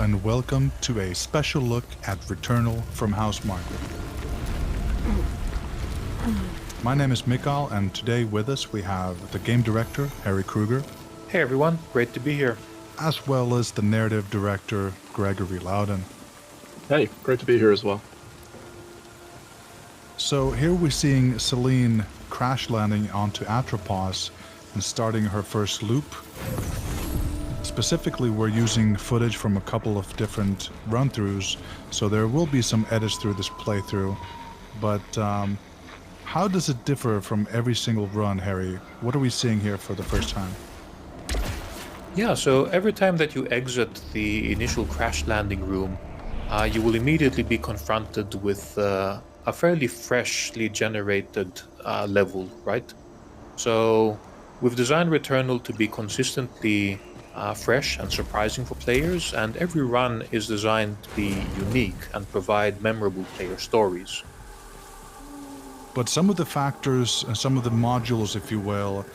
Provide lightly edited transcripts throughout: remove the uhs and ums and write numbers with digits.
and welcome to a special look at Returnal from Housemarque. My name is Mikael, and today with us we have the game director, Harry Kruger. Hey everyone, great to be here. As well as the narrative director, Gregory Loudon. Hey, great to be here as well. So here we're seeing Selene crash landing onto Atropos and starting her first loop. Specifically, we're using footage from a couple of different run-throughs, so there will be some edits through this playthrough. But how does it differ from every single run, Harry? What are we seeing here for the first time? Yeah, so every time that you exit the initial crash landing room, you will immediately be confronted with a fairly freshly generated level, right? So we've designed Returnal to be consistently fresh and surprising for players, and every run is designed to be unique and provide memorable player stories. But some of the factors, some of the modules, if you will,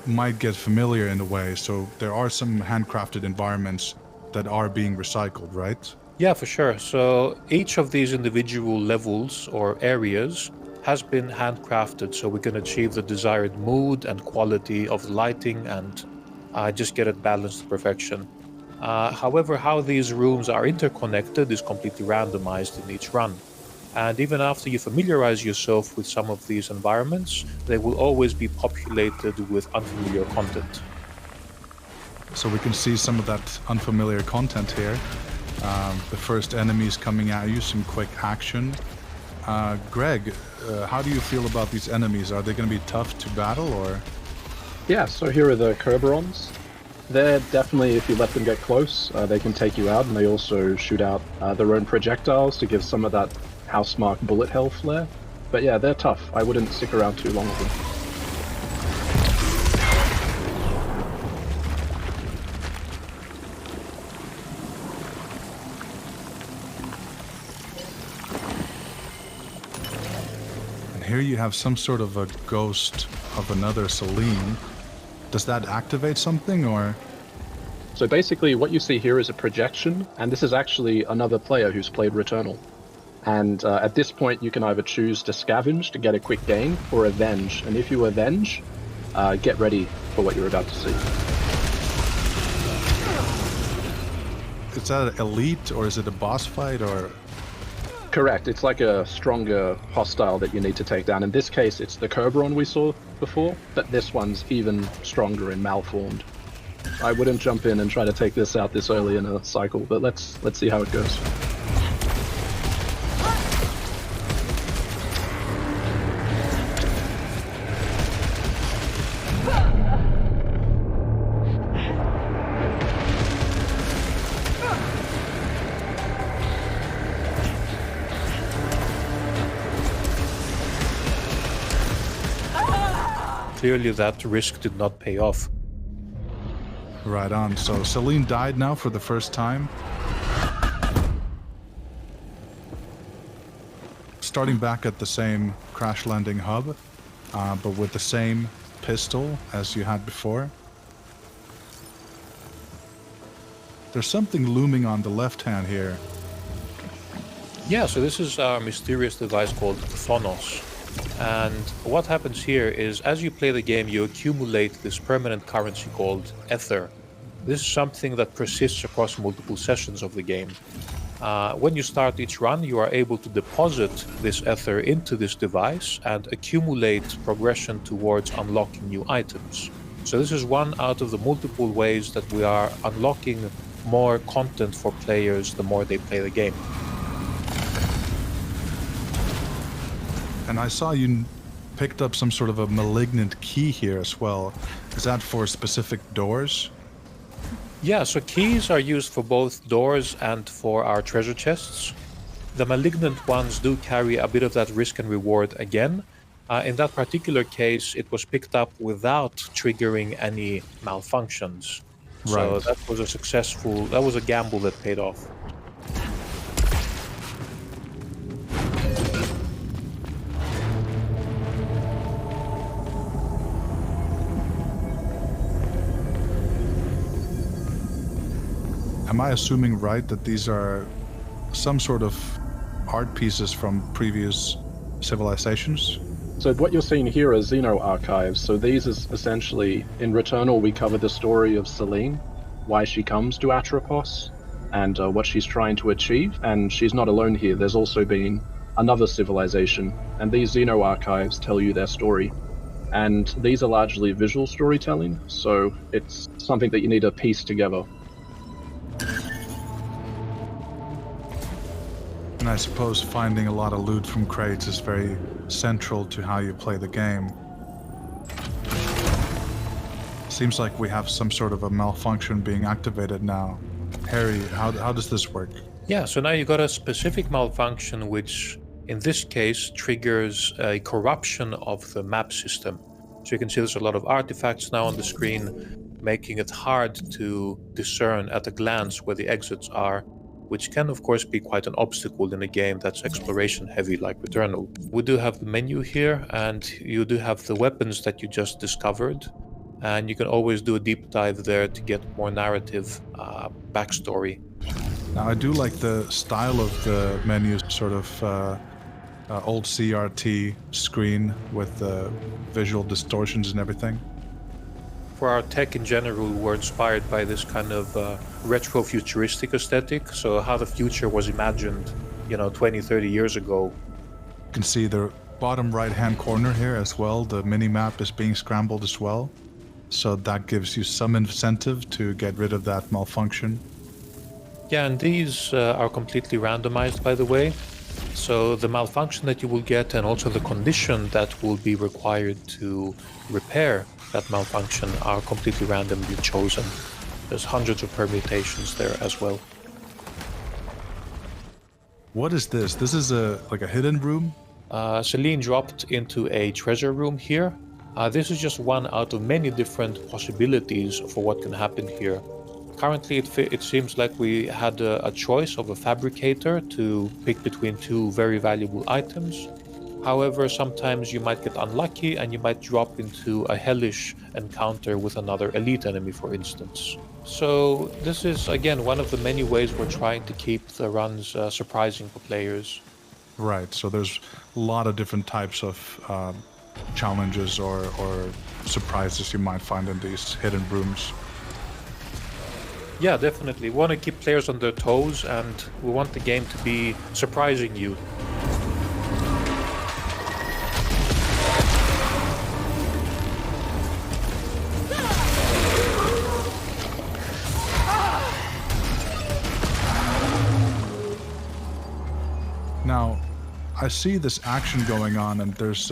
might get familiar in a way, so there are some handcrafted environments that are being recycled, right? Yeah, for sure. So each of these individual levels or areas has been handcrafted so we can achieve the desired mood and quality of lighting and just get it balanced to perfection. However, how these rooms are interconnected is completely randomized in each run. And even after you familiarize yourself with some of these environments, they will always be populated with unfamiliar content. So we can see some of that unfamiliar content here. The first enemies coming at you, some quick action. Greg, how do you feel about these enemies? Are they going to be tough to battle, or...? Yeah, so here are the Kerberons. They're definitely, if you let them get close, they can take you out, and they also shoot out their own projectiles to give some of that Housemarque bullet hell flair. But yeah, they're tough. I wouldn't stick around too long with them. Here you have some sort of a ghost of another Selene. Does that activate something, or...? So basically what you see here is a projection, and this is actually another player who's played Returnal. And at this point you can either choose to scavenge to get a quick gain, or avenge. And if you avenge, get ready for what you're about to see. Is that elite, or is it a boss fight, or...? Correct, it's like a stronger hostile that you need to take down. In this case, it's the Kerberon we saw before, but this one's even stronger and malformed. I wouldn't jump in and try to take this out this early in a cycle, but let's see how it goes. Clearly that risk did not pay off. Right on. So Selene died now for the first time. Starting back at the same crash landing hub, but with the same pistol as you had before. There's something looming on the left hand here. Yeah, so this is our mysterious device called Phonos. And what happens here is, as you play the game, you accumulate this permanent currency called ether. This is something that persists across multiple sessions of the game. When you start each run, you are able to deposit this ether into this device and accumulate progression towards unlocking new items. So this is one out of the multiple ways that we are unlocking more content for players the more they play the game. And I saw you picked up some sort of a malignant key here as well. Is that for specific doors? Yeah, so keys are used for both doors and for our treasure chests. The malignant ones do carry a bit of that risk and reward again. In that particular case, it was picked up without triggering any malfunctions. So Right. that was a gamble that paid off. am I assuming right that these are some sort of art pieces from previous civilizations? So what you're seeing here are Xeno archives. So these is essentially, in Returnal, we cover the story of Selene, why she comes to Atropos, and what she's trying to achieve. And she's not alone here. There's also been another civilization, and these Xeno archives tell you their story. And these are largely visual storytelling, so it's something that you need to piece together. And I suppose finding a lot of loot from crates is very central to how you play the game. Seems like we have some sort of a malfunction being activated now. Harry, how does this work? Yeah, so now you got a specific malfunction which in this case triggers a corruption of the map system. So you can see there's a lot of artifacts now on the screen, making it hard to discern at a glance where the exits are, which can of course be quite an obstacle in a game that's exploration heavy like Returnal. We do have the menu here, and you do have the weapons that you just discovered, and you can always do a deep dive there to get more narrative backstory. Now I do like the style of the menu, sort of old CRT screen with visual distortions and everything. For our tech in general, we're inspired by this kind of retro futuristic aesthetic. So how the future was imagined, 20, 30 years ago. You can see the bottom right hand corner here as well. The mini-map is being scrambled as well. So that gives you some incentive to get rid of that malfunction. Yeah, and these are completely randomized, by the way. So the malfunction that you will get and also the condition that will be required to repair that malfunction are completely randomly chosen. There's hundreds of permutations there as well. What is this? This is like a hidden room? Selene dropped into a treasure room here. This is just one out of many different possibilities for what can happen here. Currently, it seems like we had a choice of a fabricator to pick between two very valuable items. However, sometimes you might get unlucky and you might drop into a hellish encounter with another elite enemy, for instance. So this is, again, one of the many ways we're trying to keep the runs surprising for players. Right, so there's a lot of different types of challenges or surprises you might find in these hidden rooms. Yeah, definitely. We want to keep players on their toes, and we want the game to be surprising you. Now, I see this action going on, and there's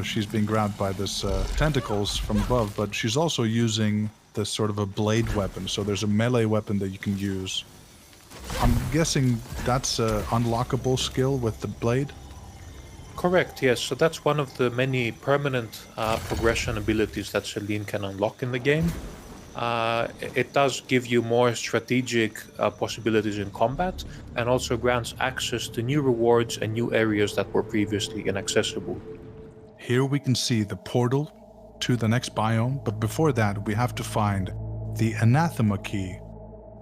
she's being grabbed by this tentacles from above, but she's also using this sort of a blade weapon. So there's a melee weapon that you can use. I'm guessing that's an unlockable skill with the blade? Correct, yes. So that's one of the many permanent progression abilities that Selene can unlock in the game. It does give you more strategic possibilities in combat, and also grants access to new rewards and new areas that were previously inaccessible. Here we can see the portal to the next biome, but before that we have to find the anathema key.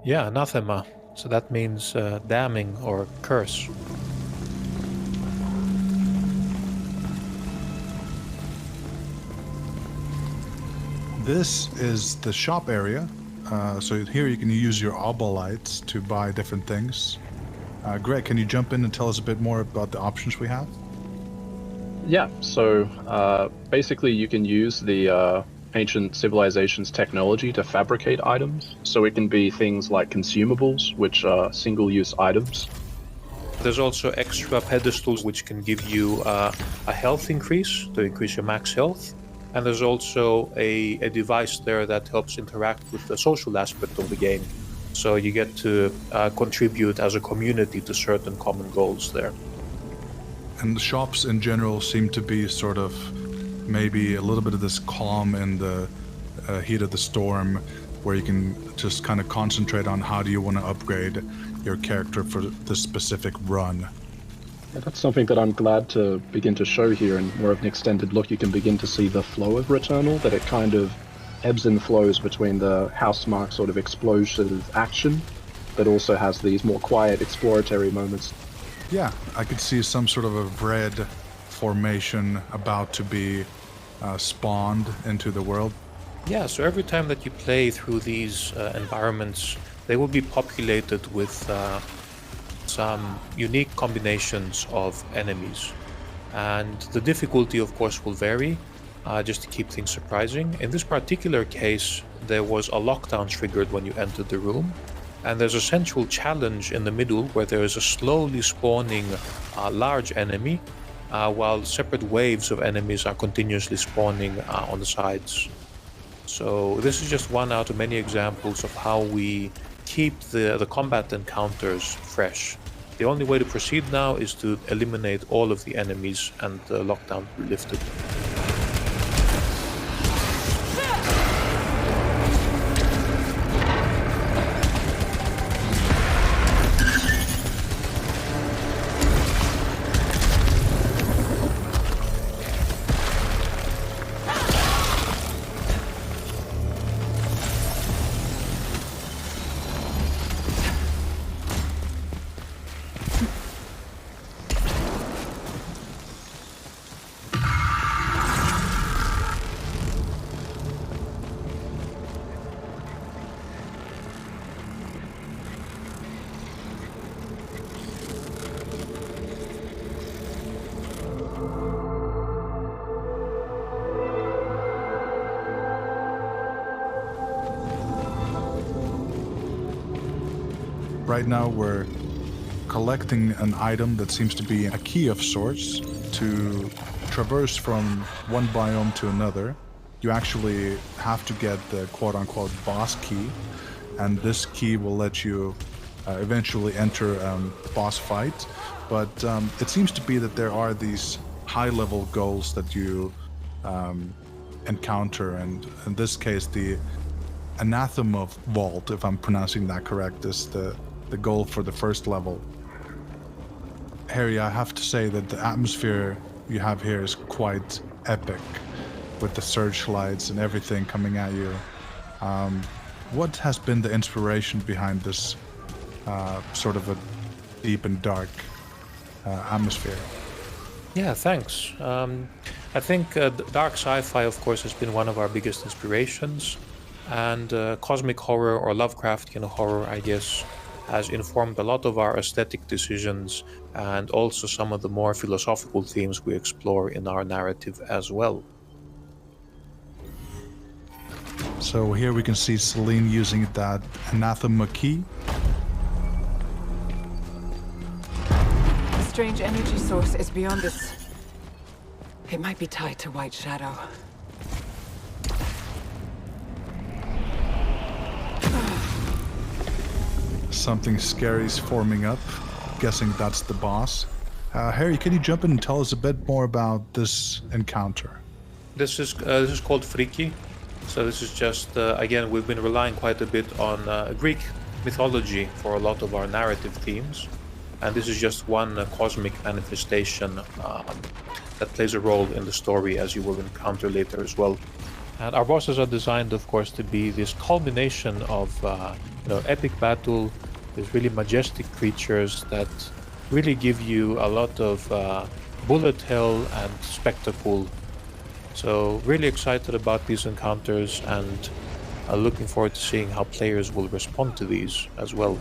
Yeah, anathema. So that means damning or curse. This is the shop area. So here you can use your obolites to buy different things. Greg, can you jump in and tell us a bit more about the options we have? Yeah, so basically you can use the ancient civilization's technology to fabricate items. So it can be things like consumables, which are single-use items. There's also extra pedestals which can give you a health increase, to increase your max health. And there's also a device there that helps interact with the social aspect of the game. So you get to contribute as a community to certain common goals there. And the shops in general seem to be sort of maybe a little bit of this calm in the heat of the storm, where you can just kind of concentrate on how do you want to upgrade your character for the specific run. Yeah, that's something that I'm glad to begin to show here in more of an extended look. You can begin to see the flow of Returnal, that it kind of ebbs and flows between the Housemarque sort of explosive action but also has these more quiet exploratory moments. Yeah, I could see some sort of a red formation about to be spawned into the world. Yeah, so every time that you play through these environments, they will be populated with some unique combinations of enemies. And the difficulty, of course, will vary, just to keep things surprising. In this particular case, there was a lockdown triggered when you entered the room. And there's a central challenge in the middle where there is a slowly spawning large enemy, while separate waves of enemies are continuously spawning on the sides. So this is just one out of many examples of how we keep the combat encounters fresh. The only way to proceed now is to eliminate all of the enemies and the lockdown be lifted. Right now we're collecting an item that seems to be a key of sorts to traverse from one biome to another. You actually have to get the quote-unquote boss key, and this key will let you eventually enter a boss fight. But it seems to be that there are these high-level goals that you encounter, and in this case the Anathema Vault, if I'm pronouncing that correct, is the goal for the first level. Harry, I have to say that the atmosphere you have here is quite epic, with the searchlights and everything coming at you. What has been the inspiration behind this sort of a deep and dark atmosphere? Yeah, thanks. I think dark sci-fi, of course, has been one of our biggest inspirations, and cosmic horror or Lovecraftian horror, I guess, has informed a lot of our aesthetic decisions and also some of the more philosophical themes we explore in our narrative as well. So here we can see Selene using that Anathema key. The strange energy source is beyond this. It might be tied to White Shadow. Something scary is forming up. Guessing that's the boss. Harry, can you jump in and tell us a bit more about this encounter? This is called Freaky. So this is just, again, we've been relying quite a bit on Greek mythology for a lot of our narrative themes. And this is just one cosmic manifestation that plays a role in the story, as you will encounter later as well. And our bosses are designed, of course, to be this culmination of epic battle, these really majestic creatures that really give you a lot of bullet hell and spectacle. So really excited about these encounters and looking forward to seeing how players will respond to these as well.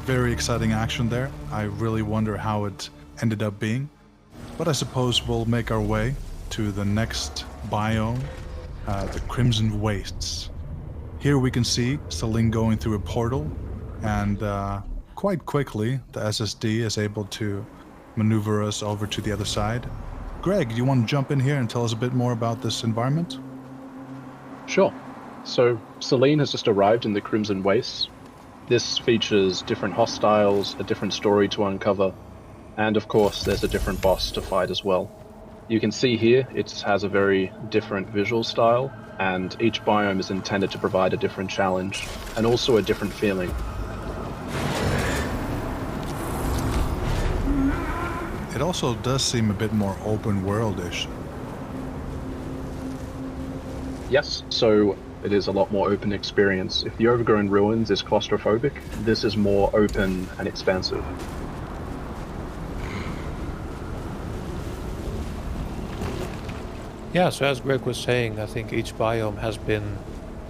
Very exciting action there. I really wonder how it ended up being. But I suppose we'll make our way to the next biome, the Crimson Wastes. Here we can see Selene going through a portal, and quite quickly the SSD is able to maneuver us over to the other side. Greg, do you want to jump in here and tell us a bit more about this environment? Sure. So, Selene has just arrived in the Crimson Wastes. This features different hostiles, a different story to uncover, and of course there's a different boss to fight as well. You can see here it has a very different visual style, and each biome is intended to provide a different challenge, and also a different feeling. It also does seem a bit more open world-ish. Yes, so it is a lot more open experience. If the Overgrown Ruins is claustrophobic, this is more open and expansive. Yeah, so as Greg was saying, I think each biome has been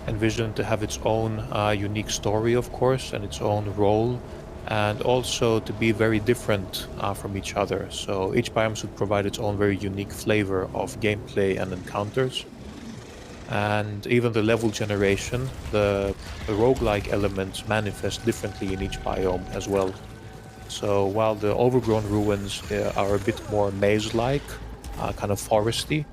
envisioned to have its own unique story, of course, and its own role, and also to be very different from each other. So each biome should provide its own very unique flavor of gameplay and encounters. And even the level generation, the roguelike elements manifest differently in each biome as well. So while the Overgrown Ruins are a bit more maze-like, kind of foresty,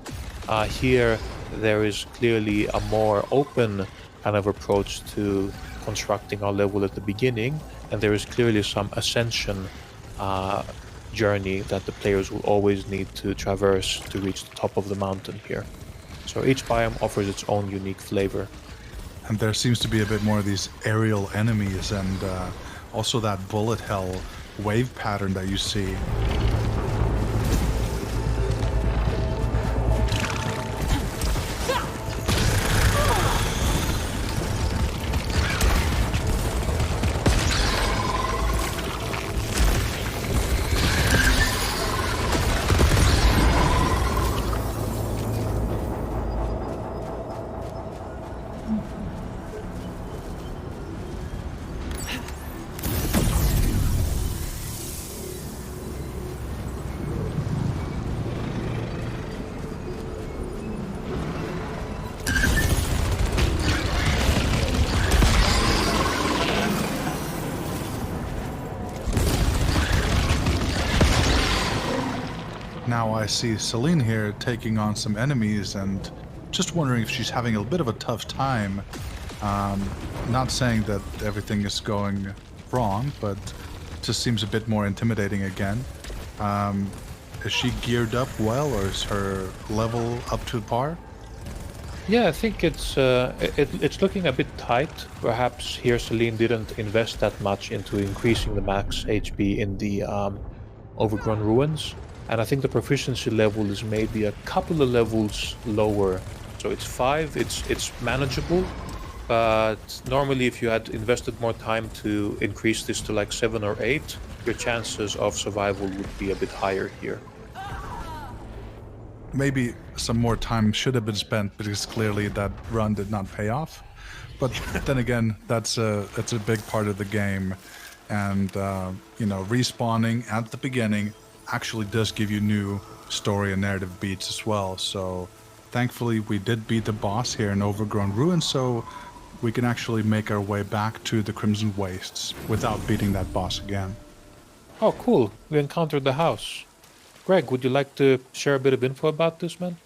here there is clearly a more open kind of approach to constructing our level at the beginning, and there is clearly some ascension journey that the players will always need to traverse to reach the top of the mountain here. So each biome offers its own unique flavor. And there seems to be a bit more of these aerial enemies and also that bullet hell wave pattern that you see. Now I see Selene here taking on some enemies and just wondering if she's having a bit of a tough time. Not saying that everything is going wrong, but it just seems a bit more intimidating again. Is she geared up well, or is her level up to par? Yeah, I think it's looking a bit tight. Perhaps here Selene didn't invest that much into increasing the max HP in the Overgrown Ruins. And I think the proficiency level is maybe a couple of levels lower. So it's 5, it's manageable. But normally if you had invested more time to increase this to like 7 or 8, your chances of survival would be a bit higher here. Maybe some more time should have been spent because clearly that run did not pay off. But then again, that's a big part of the game. And, you know, respawning at the beginning actually does give you new story and narrative beats as well. So thankfully we did beat the boss here in Overgrown Ruins, so we can actually make our way back to the Crimson Wastes without beating that boss again. Oh, cool. We encountered the house. Greg, would you like to share a bit of info about this, man?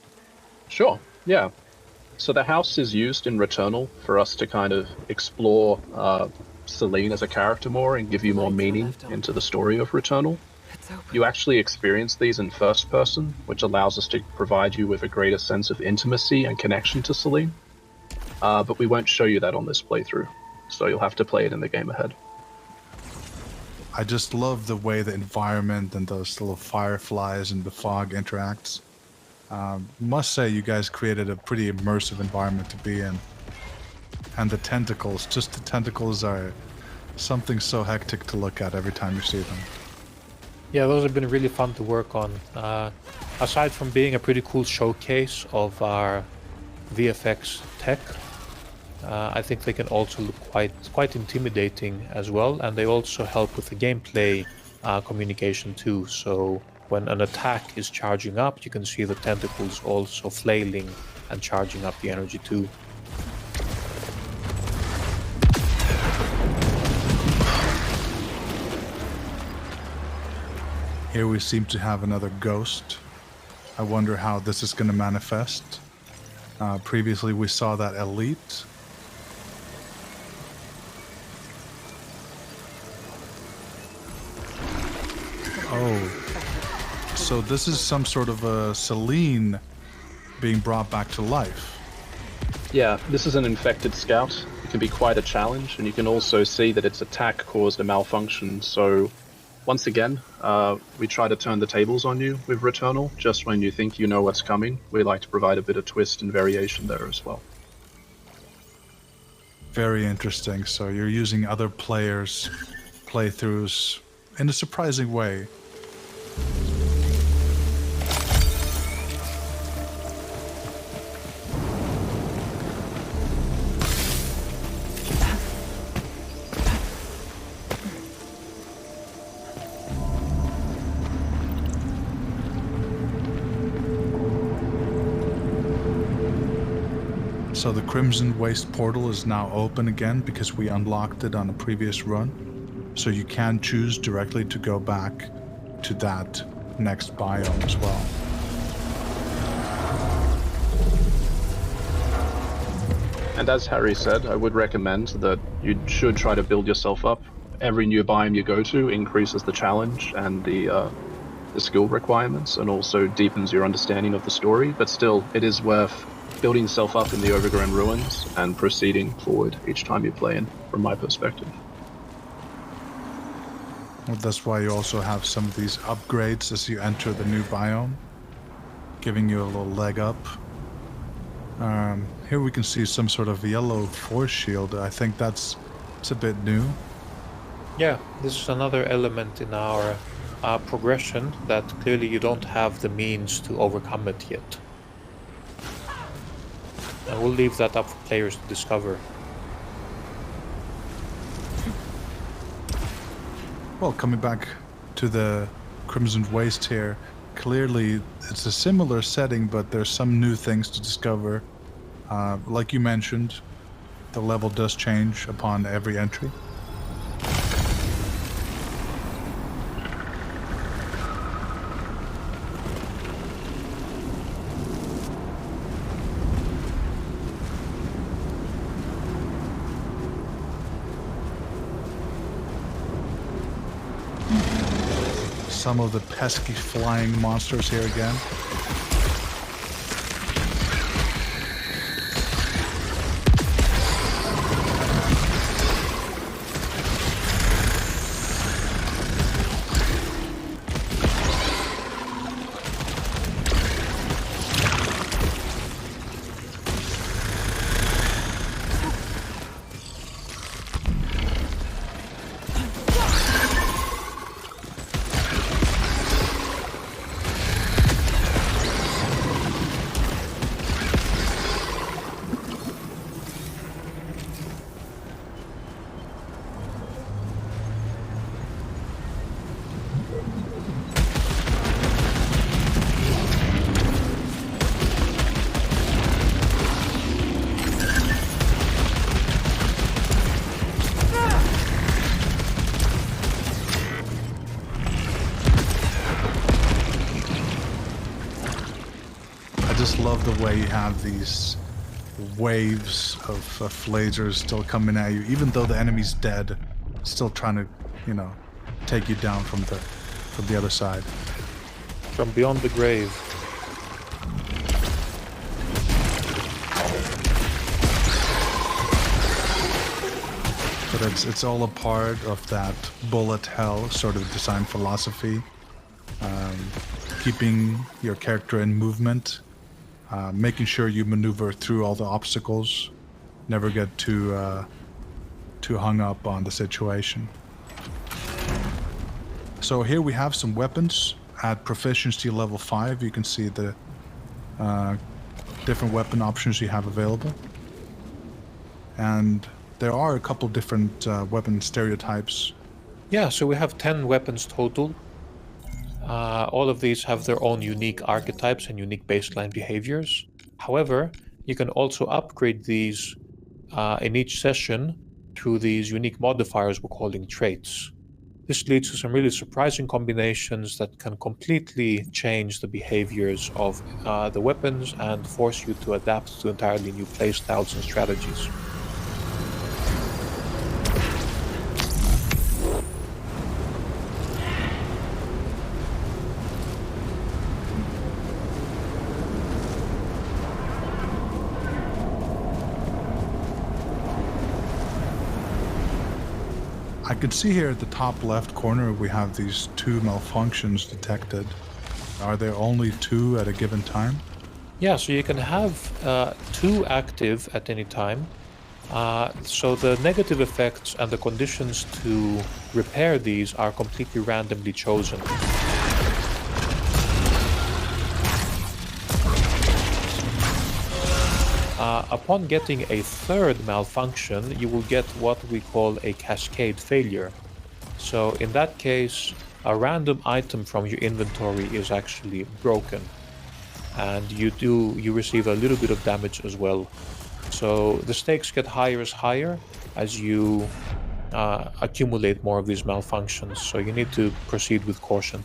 Sure, yeah. So the house is used in Returnal for us to kind of explore Selene as a character more and give you more meaning into the story of Returnal. You actually experience these in first person, which allows us to provide you with a greater sense of intimacy and connection to Selene. But we won't show you that on this playthrough, so you'll have to play it in the game ahead. I just love the way the environment and those little fireflies and the fog interacts. Must say you guys created a pretty immersive environment to be in. And the tentacles, just the tentacles are something so hectic to look at every time you see them. Yeah, those have been really fun to work on. Aside from being a pretty cool showcase of our VFX tech, I think they can also look quite intimidating as well, and they also help with the gameplay communication too. So when an attack is charging up, you can see the tentacles also flailing and charging up the energy too. Here we seem to have another ghost. I wonder how this is going to manifest. Previously, we saw that elite. Oh, so this is some sort of a Selene being brought back to life. Yeah, this is an infected scout. It can be quite a challenge, and you can also see that its attack caused a malfunction. So, once again, we try to turn the tables on you with Returnal, just when you think you know what's coming. We like to provide a bit of twist and variation there as well. Very interesting. So you're using other players' playthroughs in a surprising way. So the Crimson Waste portal is now open again because we unlocked it on a previous run. So you can choose directly to go back to that next biome as well. And as Harry said, I would recommend that you should try to build yourself up. Every new biome you go to increases the challenge and the skill requirements, and also deepens your understanding of the story. But still, it is worth building yourself up in the overgrown ruins and proceeding forward each time you play in, from my perspective. Well, that's why you also have some of these upgrades as you enter the new biome, giving you a little leg up. Here we can see some sort of yellow force shield. I think it's a bit new. Yeah, this is another element in our progression that clearly you don't have the means to overcome it yet. And we'll leave that up for players to discover. Well, coming back to the Crimson Waste here, clearly it's a similar setting, but there's some new things to discover. Like you mentioned, the level does change upon every entry. Some of the pesky flying monsters here again. Love the way you have these waves of lasers still coming at you, even though the enemy's dead, still trying to, take you down from the other side. From beyond the grave. But it's all a part of that bullet hell sort of design philosophy, keeping your character in movement. Making sure you maneuver through all the obstacles, never get too hung up on the situation. So here we have some weapons at proficiency level 5. You can see the different weapon options you have available. And there are a couple different weapon stereotypes. Yeah, so we have 10 weapons total. All of these have their own unique archetypes and unique baseline behaviors. However, you can also upgrade these in each session through these unique modifiers we're calling traits. This leads to some really surprising combinations that can completely change the behaviors of the weapons and force you to adapt to entirely new playstyles and strategies. I can see here at the top left corner we have these 2 malfunctions detected. Are there only 2 at a given time? Yeah, so you can have 2 active at any time. So the negative effects and the conditions to repair these are completely randomly chosen. Upon getting a 3rd malfunction, you will get what we call a cascade failure. So in that case, a random item from your inventory is actually broken, and you receive a little bit of damage as well. So the stakes get higher as you accumulate more of these malfunctions. So you need to proceed with caution.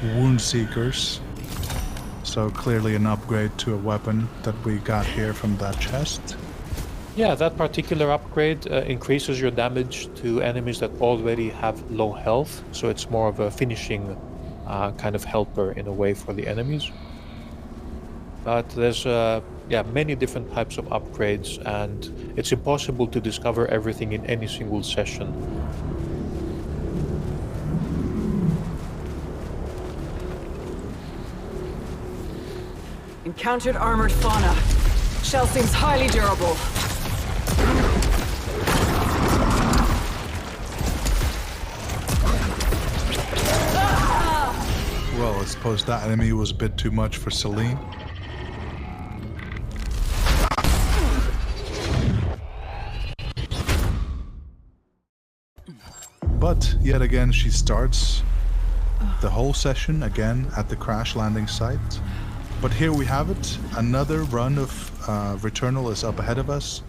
Wound Seekers. So clearly an upgrade to a weapon that we got here from that chest. Yeah, that particular upgrade increases your damage to enemies that already have low health, so it's more of a finishing kind of helper in a way for the enemies. But there's many different types of upgrades, and it's impossible to discover everything in any single session. Encountered armored fauna. Shell seems highly durable. Well, I suppose that enemy was a bit too much for Selene. But yet again she starts the whole session again at the crash landing site. But here we have it. Another run of Returnal is up ahead of us,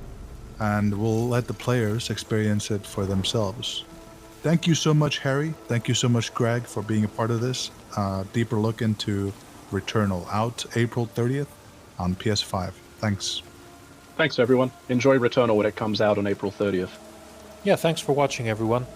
and we'll let the players experience it for themselves. Thank you so much, Harry. Thank you so much, Greg, for being a part of this. Deeper look into Returnal, out April 30th on PS5. Thanks. Thanks, everyone. Enjoy Returnal when it comes out on April 30th. Yeah, thanks for watching, everyone.